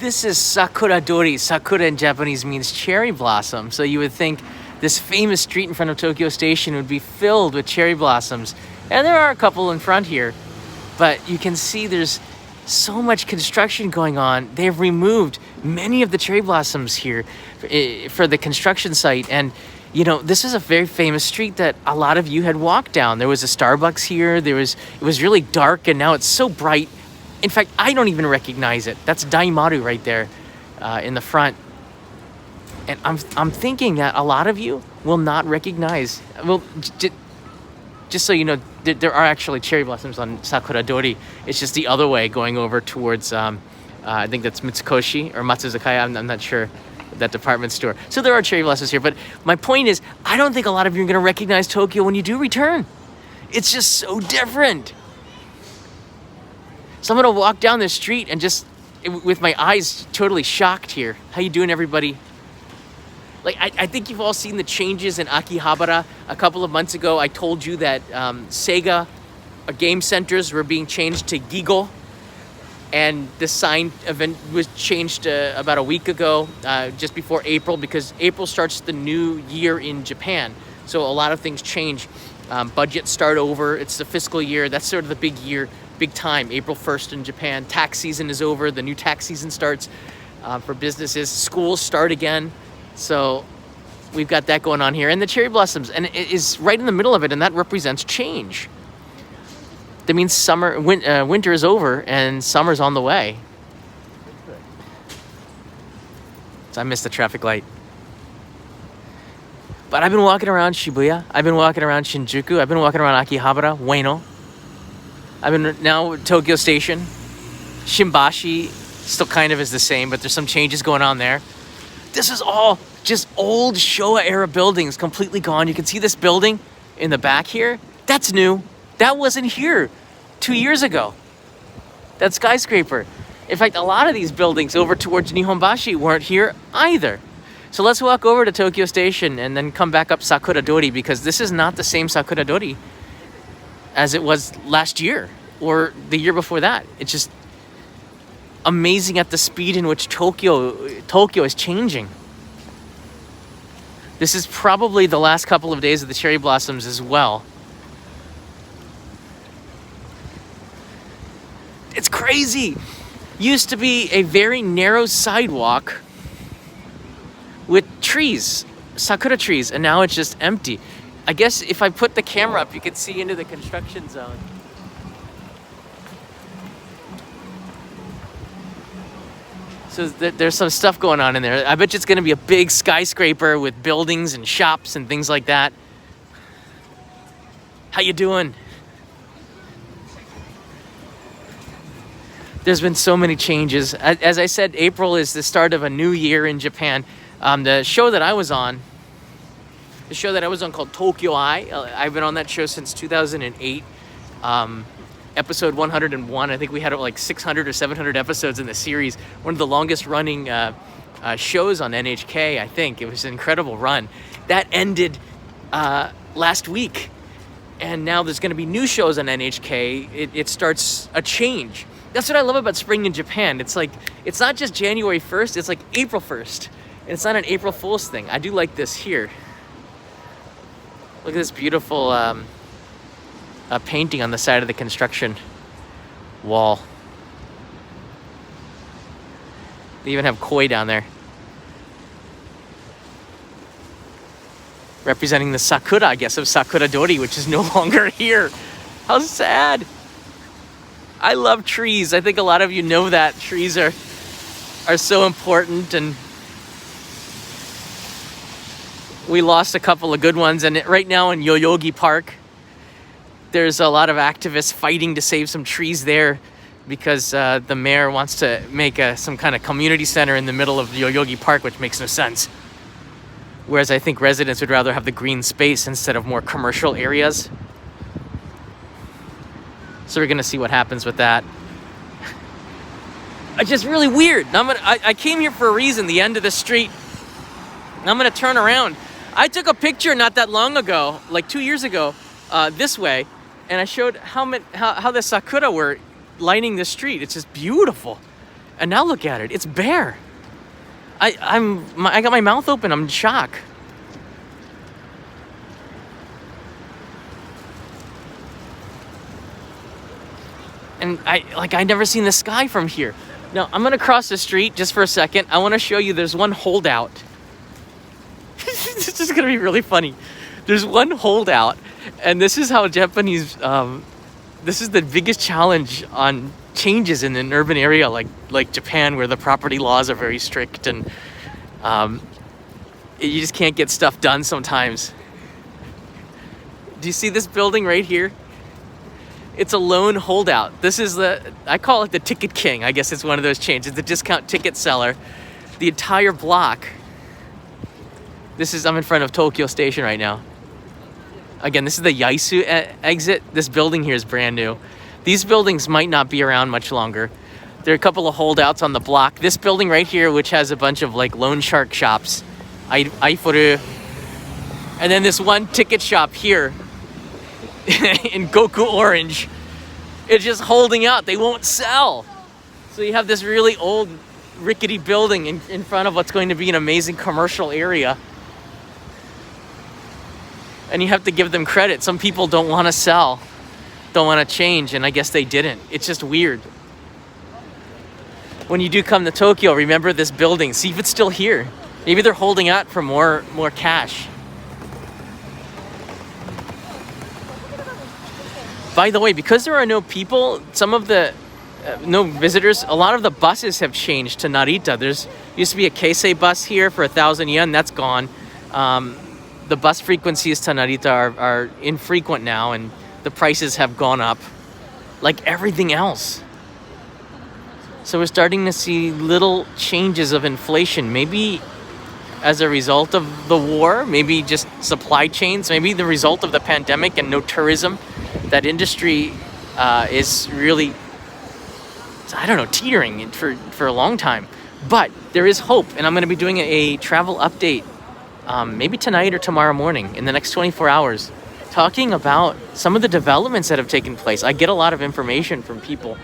This is sakura dori. Sakura in Japanese means cherry blossom. So you would think this famous street in front of Tokyo Station would be filled with cherry blossoms. And there are a couple in front here. But you can see there's so much construction going on. They've removed many of the cherry blossoms here for the construction site. And, you know, this is a very famous street that a lot of you had walked down. There was a Starbucks here. It was really dark, and now it's so bright. In fact, I don't even recognize it. That's Daimaru right there in the front. And I'm thinking that a lot of you will not recognize. Well, just so you know, there are actually cherry blossoms on Sakura Dori. It's just the other way, going over towards, I think that's Mitsukoshi or Matsuzakaya. I'm not sure, that department store. So there are cherry blossoms here. But my point is, I don't think a lot of you are going to recognize Tokyo when you do return. It's just so different. So I'm going to walk down the street and just, with my eyes totally shocked here. How you doing, everybody? Like, I think you've all seen the changes in Akihabara. A couple of months ago, I told you that Sega game centers were being changed to Gigo. And the sign event was changed about a week ago, just before April, because April starts the new year in Japan. So a lot of things change. Budgets start over. It's the fiscal year. That's sort of the big year, big time. April 1st in Japan. Tax season is over. The new tax season starts for businesses. Schools start again. So we've got that going on here. And the cherry blossoms, and it is right in the middle of it, and that represents change. That means winter is over and summer's on the way. So I missed the traffic light. But I've been walking around Shibuya. I've been walking around Shinjuku. I've been walking around Akihabara, Ueno. I've been now at Tokyo Station. Shimbashi still kind of is the same, but there's some changes going on there. This is all just old Showa era buildings, completely gone. You can see this building in the back here. That's new. That wasn't here 2 years ago. That skyscraper. In fact, a lot of these buildings over towards Nihonbashi weren't here either. So let's walk over to Tokyo Station and then come back up Sakura Dori, because this is not the same Sakura Dori as it was last year or the year before that. It's just amazing at the speed in which Tokyo is changing. This is probably the last couple of days of the cherry blossoms as well. It's crazy. Used to be a very narrow sidewalk with trees, sakura trees, and now it's just empty. I guess if I put the camera up, you can see into the construction zone. So there's some stuff going on in there. I bet you it's going to be a big skyscraper with buildings and shops and things like that. How you doing? There's been so many changes. As I said, April is the start of a new year in Japan. The show that I was on called Tokyo Eye. I've been on that show since 2008. Episode 101. I think we had like 600 or 700 episodes in the series. One of the longest running shows on NHK, I think. It was an incredible run. That ended last week. And now there's going to be new shows on NHK. It starts a change. That's what I love about spring in Japan. It's like, it's not just January 1st, it's like April 1st. And it's not an April Fool's thing. I do like this here. Look at this beautiful painting on the side of the construction wall. They even have koi down there, representing the sakura, I guess, of Sakura Dori, which is no longer here. How sad. I love trees. I think a lot of you know that. Trees are so important, and we lost a couple of good ones. And right now in Yoyogi Park, there's a lot of activists fighting to save some trees there because the mayor wants to make some kind of community center in the middle of Yoyogi Park, which makes no sense. Whereas I think residents would rather have the green space instead of more commercial areas. So we're going to see what happens with that. It's just really weird. I came here for a reason, the end of the street. I'm going to turn around. I took a picture not that long ago, like 2 years ago, this way. And I showed how the sakura were lining the street. It's just beautiful. And now look at it. It's bare. I got my mouth open. I'm in shock. And I'd never seen the sky from here. Now, I'm gonna cross the street just for a second. I wanna show you there's one holdout. This is gonna be really funny. There's one holdout, and this is how Japanese, this is the biggest challenge on changes in an urban area like Japan, where the property laws are very strict, and you just can't get stuff done sometimes. Do you see this building right here? It's a lone holdout. This is I call it the Ticket King. I guess it's one of those chains. It's the discount ticket seller. The entire block. I'm in front of Tokyo Station right now. Again, this is the Yaisu exit. This building here is brand new. These buildings might not be around much longer. There are a couple of holdouts on the block. This building right here, which has a bunch of like loan shark shops, Aifuru, and then this one ticket shop here in Goku Orange. It's just holding out. They won't sell. So you have this really old, rickety building in front of what's going to be an amazing commercial area. And you have to give them credit. Some people don't want to sell, don't want to change, and I guess they didn't. It's just weird. When you do come to Tokyo, remember this building. See if it's still here. Maybe they're holding out for more cash. By the way, because there are no people, some of the no visitors, a lot of the buses have changed to Narita. There's used to be a Keisei bus here for 1,000 yen. That's gone. The bus frequencies to Narita are infrequent now, and the prices have gone up like everything else. So we're starting to see little changes of inflation. Maybe as a result of the war, maybe just supply chains, maybe the result of the pandemic and no tourism. That industry is really, I don't know, teetering for a long time. But there is hope, and I'm going to be doing a travel update maybe tonight or tomorrow morning in the next 24 hours, talking about some of the developments that have taken place. I get a lot of information from people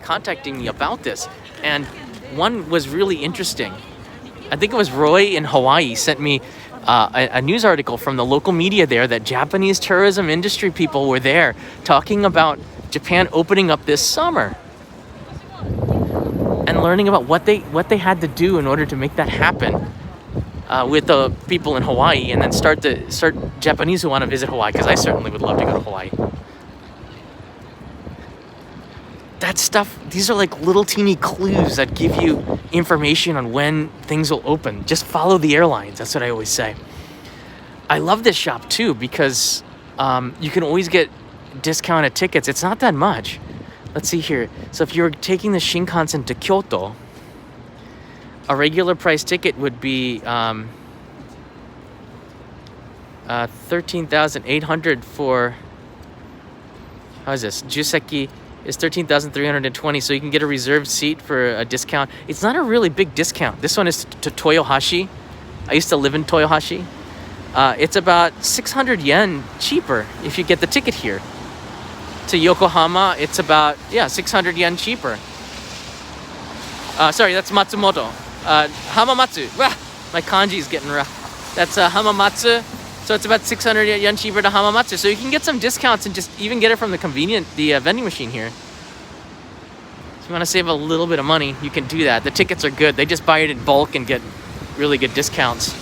contacting me about this, and one was really interesting. I think it was Roy in Hawaii sent me a news article from the local media there that Japanese tourism industry people were there talking about Japan opening up this summer and learning about what they had to do in order to make that happen with the people in Hawaii, and then start Japanese who want to visit Hawaii, because I certainly would love to go to Hawaii. That stuff, these are like little teeny clues that give you information on when things will open. Just follow the airlines. That's what I always say. I love this shop too, because you can always get discounted tickets. It's not that much. Let's see here. So if you're taking the Shinkansen to Kyoto, a regular price ticket would be 13,800 for, how is this? Juseki is 13,320, so you can get a reserved seat for a discount. It's not a really big discount. This one is to Toyohashi. I used to live in Toyohashi. It's about 600 yen cheaper if you get the ticket here. To Yokohama, it's about 600 yen cheaper. Sorry, that's Matsumoto. Hamamatsu. My kanji is getting rough. That's Hamamatsu. So it's about 600 yen cheaper to Hamamatsu. So you can get some discounts and just even get it from the vending machine here. If you want to save a little bit of money, you can do that. The tickets are good. They just buy it in bulk and get really good discounts.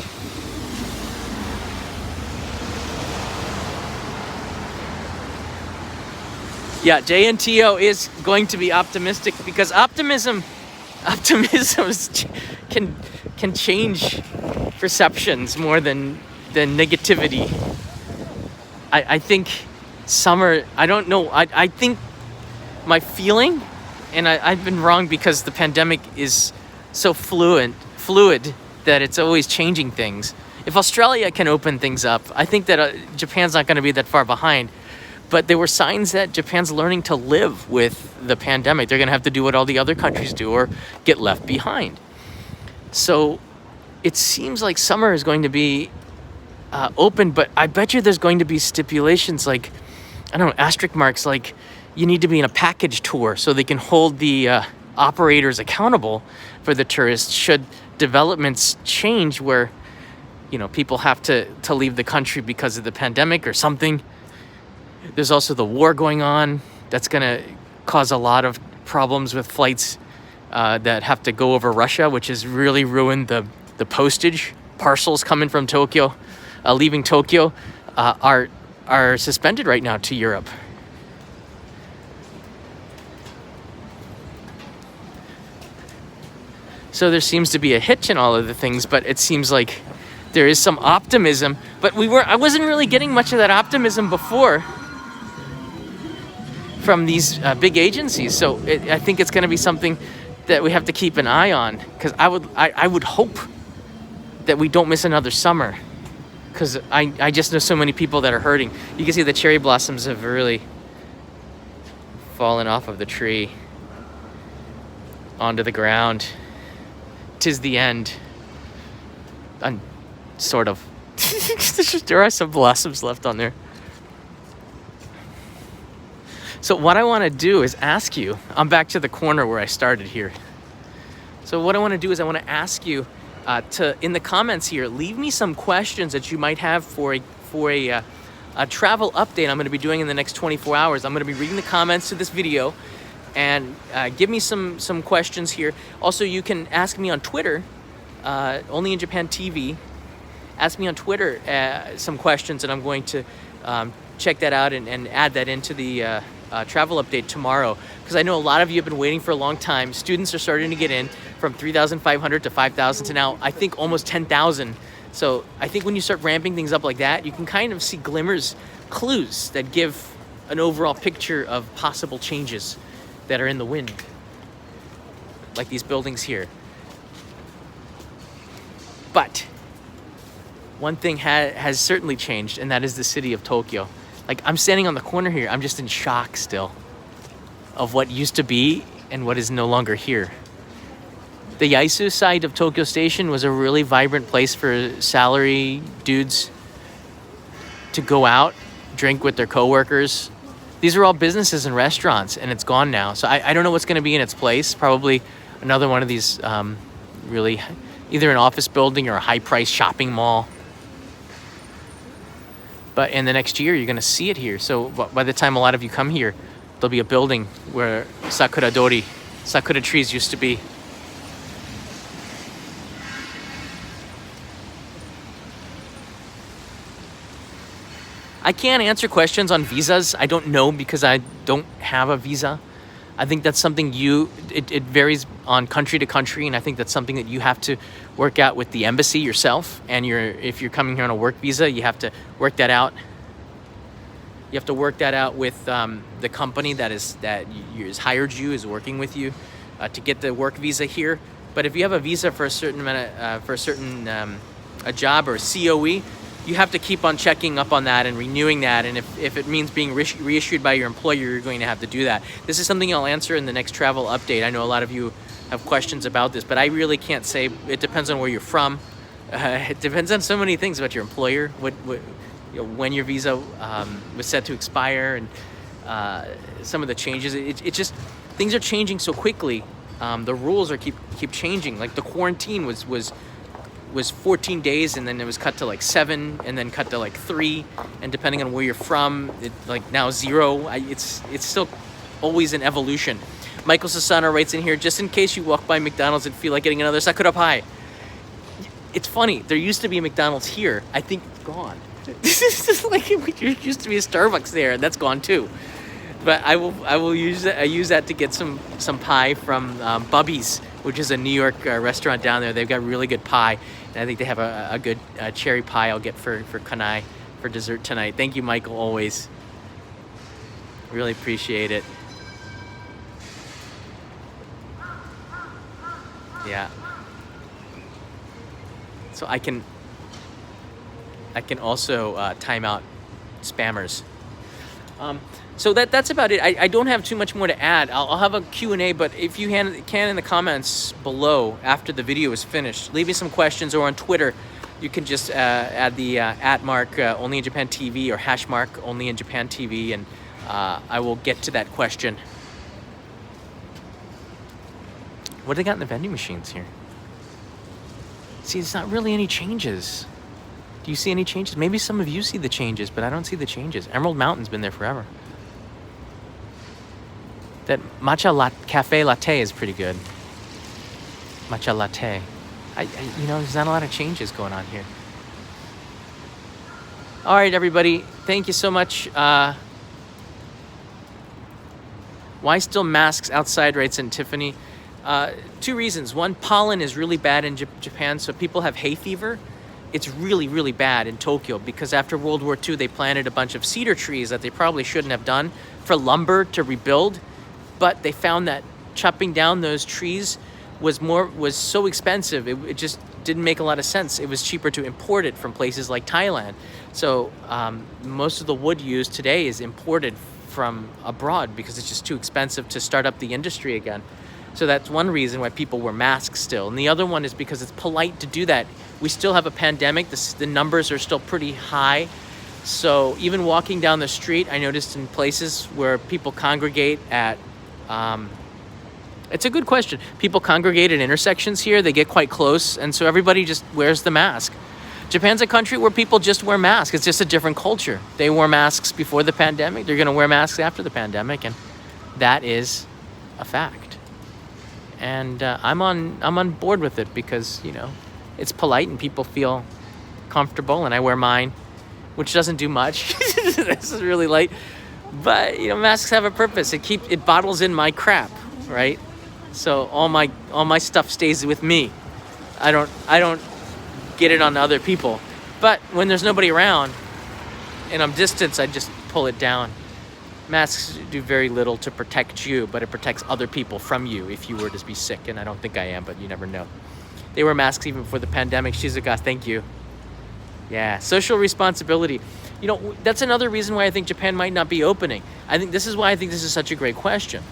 Yeah, JNTO is going to be optimistic, because optimism can change perceptions more than negativity. I think summer, I don't know, I think my feeling, and I've been wrong because the pandemic is so fluid that it's always changing things. If Australia can open things up, I think that Japan's not going to be that far behind. But there were signs that Japan's learning to live with the pandemic. They're going to have to do what all the other countries do or get left behind. So it seems like summer is going to be open, but I bet you there's going to be stipulations like, I don't know, asterisk marks, like you need to be in a package tour so they can hold the operators accountable for the tourists should developments change where, people have to leave the country because of the pandemic or something. There's also the war going on that's going to cause a lot of problems with flights that have to go over Russia, which has really ruined the postage. Parcels coming from Tokyo, leaving Tokyo, are suspended right now to Europe. So there seems to be a hitch in all of the things, but it seems like there is some optimism. But I wasn't really getting much of that optimism before from these big agencies. So I think it's going to be something that we have to keep an eye on, because I would hope that we don't miss another summer, because I just know so many people that are hurting. You can see the cherry blossoms have really fallen off of the tree onto the ground. 'Tis the end. Sort of. There are some blossoms left on there. So what I want to do is ask you, I'm back to the corner where I started here. So what I want to do is I want to ask you to, in the comments here, leave me some questions that you might have for a travel update I'm going to be doing in the next 24 hours. I'm going to be reading the comments to this video, and give me some questions here. Also, you can ask me on Twitter, Only in Japan TV. Ask me on Twitter some questions, and I'm going to check that out and add that into the travel update tomorrow, because I know a lot of you have been waiting for a long time. Students are starting to get in from 3,500 to 5,000 to now, I think, almost 10,000. So I think when you start ramping things up like that, you can kind of see glimmers, clues that give an overall picture of possible changes that are in the wind, like these buildings here. But one thing has certainly changed, and that is the city of Tokyo. Like, I'm standing on the corner here, I'm just in shock still of what used to be and what is no longer here. The Yaisu side of Tokyo Station was a really vibrant place for salary dudes to go out, drink with their coworkers. These are all businesses and restaurants, and it's gone now. So I don't know what's going to be in its place. Probably another one of these really, either an office building or a high-priced shopping mall. But in the next year, you're going to see it here. So by the time a lot of you come here, there'll be a building where sakura trees used to be. I can't answer questions on visas. I don't know, because I don't have a visa. I think that's something it varies on country to country, and I think that's something that you have to work out with the embassy yourself. And if you're coming here on a work visa, you have to work that out. You have to work that out with the company that has hired you, is working with you to get the work visa here. But if you have a visa for a certain a job or a COE, you have to keep on checking up on that and renewing that. And if it means being reissued by your employer, you're going to have to do that. This is something I'll answer in the next travel update. I know a lot of you have questions about this, but I really can't say. It depends on where you're from. It depends on so many things about your employer, when your visa was set to expire, and some of the changes. It just, things are changing so quickly. The rules keep changing. Like the quarantine was 14 days, and then it was cut to like 7, and then cut to like 3, and depending on where you're from, like now 0. It's still always an evolution. Michael Sasano writes in here, just in case you walk by McDonald's and feel like getting another sakura pie. It's funny, there used to be a McDonald's here. I think it's gone. This is just like, there used to be a Starbucks there, and that's gone too. But I will use that to get some pie from Bubby's, which is a New York restaurant down there. They've got really good pie, and I think they have a good cherry pie I'll get for Kanai for dessert tonight. Thank you, Michael, always. Really appreciate it. Yeah. So I can also time out spammers. So that's about it. I don't have too much more to add. I'll have a Q&A, but if you can in the comments below after the video is finished, leave me some questions, or on Twitter, you can just add the @ mark Only in Japan TV, or # Only in Japan TV, and I will get to that question. What do they got in the vending machines here? See, it's not really any changes. Do you see any changes? Maybe some of you see the changes, but I don't see the changes. Emerald Mountain's been there forever. That matcha cafe latte is pretty good. Matcha latte. You know, there's not a lot of changes going on here. All right, everybody. Thank you so much. Why still masks outside, writes in Tiffany. 2 reasons. One, pollen is really bad in Japan, so people have hay fever. It's really, really bad in Tokyo because after World War II, they planted a bunch of cedar trees that they probably shouldn't have done for lumber to rebuild. But they found that chopping down those trees was so expensive. It just didn't make a lot of sense. It was cheaper to import it from places like Thailand. So most of the wood used today is imported from abroad because it's just too expensive to start up the industry again. So that's one reason why people wear masks still. And the other one is because it's polite to do that. We still have a pandemic. The numbers are still pretty high. So even walking down the street, I noticed in places where people congregate at, it's a good question. People congregate at intersections here. They get quite close. And so everybody just wears the mask. Japan's a country where people just wear masks. It's just a different culture. They wore masks before the pandemic. They're going to wear masks after the pandemic. And that is a fact. And I'm on board with it because, you know, it's polite and people feel comfortable, and I wear mine, which doesn't do much. This is really light, but you know, masks have a purpose. It bottles in my crap, right? So all my stuff stays with me. I don't get it on other people. But when there's nobody around and I'm distanced, I just pull it down. Masks do very little to protect you, but it protects other people from you if you were to be sick, and I don't think I am, but you never know. They wear masks even before the pandemic. Shizuka, thank you. Yeah, social responsibility. You know, that's another reason why I think Japan might not be opening. I think this is why I think this is such a great question.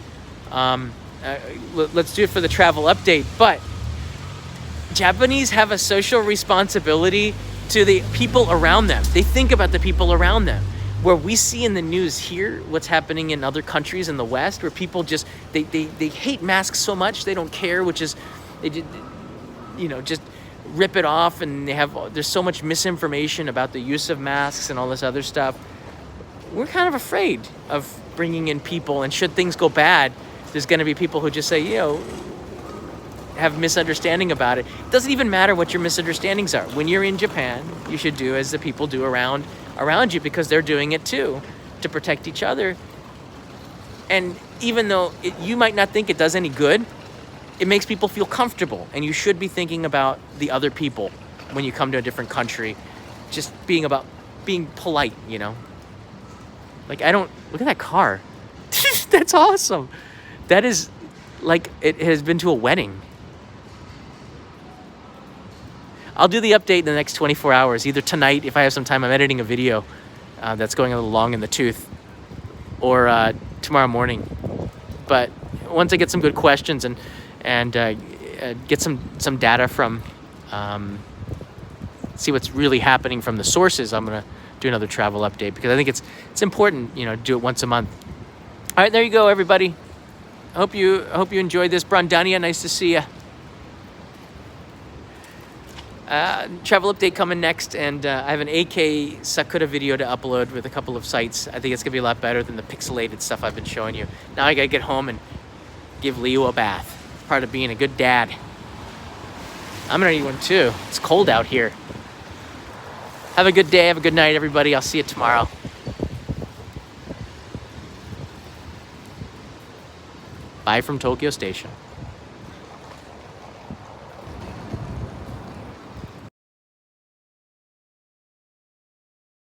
Let's do it for the travel update, but Japanese have a social responsibility to the people around them. They think about the people around them. Where we see in the news here what's happening in other countries in the West, where people just they hate masks so much they don't care, which is just rip it off, and there's so much misinformation about the use of masks and all this other stuff. We're kind of afraid of bringing in people, and should things go bad, there's going to be people who just say, you know, have misunderstanding about it. It doesn't even matter what your misunderstandings are. When you're in Japan, you should do as the people do around you, because they're doing it too to protect each other. And even though you might not think it does any good, it makes people feel comfortable, and you should be thinking about the other people when you come to a different country, just being polite, you know. Like, look at that car. That's awesome. That is like it has been to a wedding. I'll do the update in the next 24 hours, either tonight if I have some time. I'm editing a video that's going a little long in the tooth, or tomorrow morning. But once I get some good questions and get some data from, see what's really happening from the sources, I'm gonna do another travel update, because I think it's important, you know, do it once a month. All right, there you go, everybody. I hope you enjoyed this. Brandania, nice to see you. Travel update coming next, and I have an AK Sakura video to upload with a couple of sites. I think it's gonna be a lot better than the pixelated stuff I've been showing you. Now I gotta get home and give Leo a bath. Part of being a good dad. I'm gonna need one too. It's cold out here. Have a good day, have a good night, everybody. I'll see you tomorrow. Bye from Tokyo Station.